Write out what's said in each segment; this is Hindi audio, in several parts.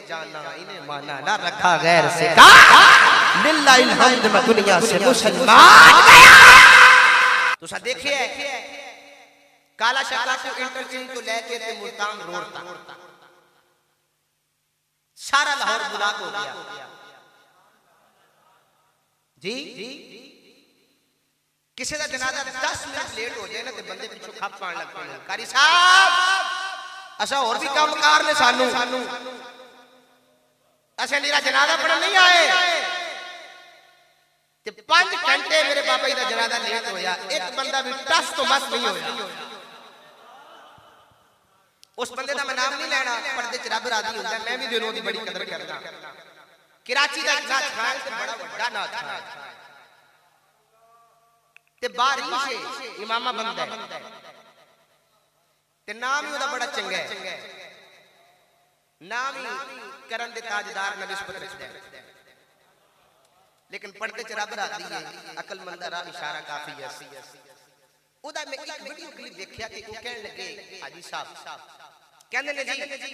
जाना इन्हें माना ना रखा गैर से का लिल्लाहिल हम्द मैं दुनिया से मुसलमान गया। तो सा देखिए काला शकला से इंटरचेंज को लेके ते मुल्तान रोड तक सारा लाहौर बुलाक हो गया जी। किसी का जनाजा 10 मिनट लेट हो जाए ना तो बंदे पिछू खप पान लग पैंदे कारी साहब असा और भी कामकार ने सानू असा मेरा जनाजा पढ़न नहीं आए ते 5 घंटे मेरे बाबा जी का जनाजा लेट होया एक बंदा भी टस तो मस नहीं होया। उस बंदे का मैं नाम नहीं लेना पर्दे च रब राजी हुंदा मैं भी दिलों दी बड़ी कदर करदा। कराची दा ना छाल ते बड़ा बड़ा ना छाल ते बारिश है इमामा बंदा है ते नाम ही ओदा बड़ा चंगा है नाम ही करन दे ताजदार ने निस्बत रखदा है लेकिन पर्दे च रब राजी है अकलमंद रा इशारा काफी है। ओदा मैं एक वीडियो क्लिप देखया कि वो कहने लगे हाजी साहब कहने लगे जी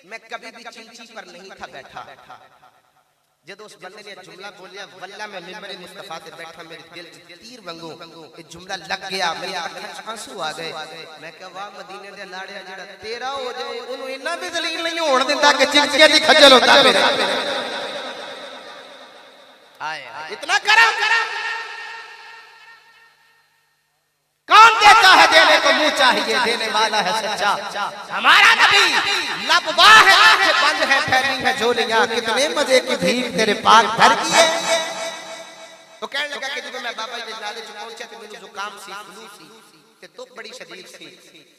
मैं कभी भी चींची पर नहीं था बैठा जब उस बंदे ने जुमला बोलिया वल्ला मैं मिंबर मुस्तफा पे बैठा मेरे दिल च तीर वांगू ये जुमला लग गया मेरी आंखों च आंसू आ गए। मैं कहा वाह मदीने दे लाड़िया जेड़ा तेरा हो जाए ओनु इतना भी दलील नहीं होण दिंदा कि चिंचिया दी खजल होता मेरा आए इतना करम कौन देता है देने को मुंह चाहिए देने वाला है सच्चा हमारा नबी लबवा है आंखें बंद है फैली है झोलियां कितने मजे की भीड़ तेरे पाक भर की है। तो कहने लगा कि जब मैं बाबा जी नाले च पहुंचा तो मेनू जुकाम सी फ्लू सी ते तो बड़ी शदीद सी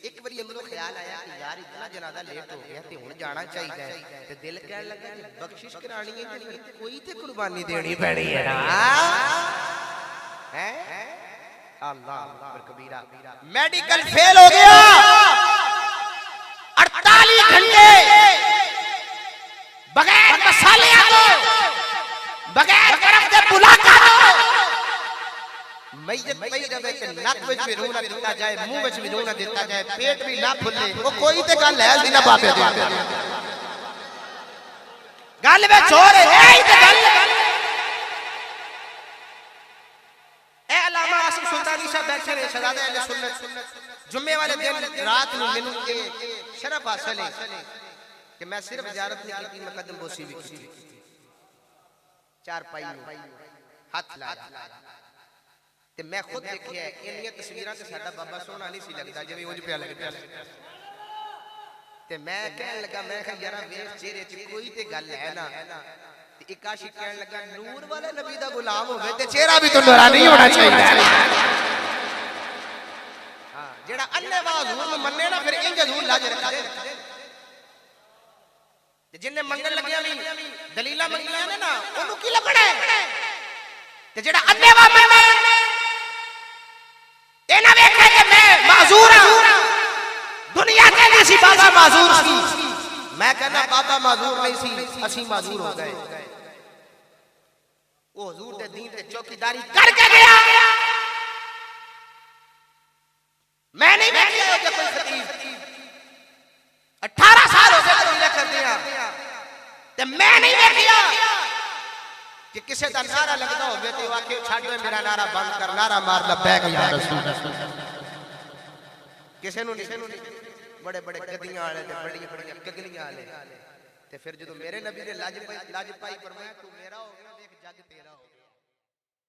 एक बारी अंदरों ख्याल आया कि यार इतना जनाजा लेट हो गया ते हुण जाना चाहिए ते दिल कहने लगा कि बख्शिश करानी है ते कोई ते कुर्बानी देनी पैनी है ना हैं अल्लाह अकबर कबीरा मेडिकल फेल हो गया 48 घंटे बगैर मसाले बगैर बर्फ के बुलाका मैयत पई जावे कि नक विच भी रूह ना दिता जाए मुंह विच भी रूह ना दिता जाए पेट भी ना फुले वो कोई ते गल है सी ना बाबे दे गल विच हो रे ए ते गल सुल्तानी साहब बैठे रहे शहजादे अहले सुन्नत जुम्मे वाले दिन रात में मेनू के शरफ हासिल है कि मैं सिर्फ ज़ियारत नहीं की मैं कदम बोसी भी की चार पाई हाथ लाया ते मैं खुद देखिया इन्नियां तस्वीरां ते साडा बाबा सोहना नहीं सी लगदा जिवें उंज पिया लगदा ते मैं कहन लगा मैं कहा यार वेख चेहरे च कोई ते गल है ना एक आशिक कहने लगा नूर वाले नबी दा गुलाम होवे ते चेहरा भी तो नूरानी होना चाहिए। हां जेड़ा अन्ने हुजूर नु मन्ने ना फिर इंज हुजूर लाज रखा दे ते जिन्ने मंगन लगिया भी दलीला मंगियां ने ना ओनु की लगना है ते जेड़ा अन्ने मन्ने ए ना वेखे कि मैं माजूर हूं दुनिया कहती सी बाबा माजूर सी मैं कहना बाबा माजूर नहीं सी असी माजूर हो गए वो हुजूर दे दीन ते चौकीदारी करके गया मैं नहीं देखिया कि कोई खतीब 18 साल हो गए तबलीग कर दिया ते मैं नहीं देखिया कि किसी दा नारा लगदा होवे ते वाकई छाड़ दे मेरा नारा बंद कर नारा मार लबैक या रसूल किसी नु नहीं बड़े बड़े गद्दियां वाले ते बड़ी बड़ी कगलियां वाले ते फिर जो मेरे नबी ने लाज पाई फरमाया तू मेरा हो गया देख जग तेरा हो।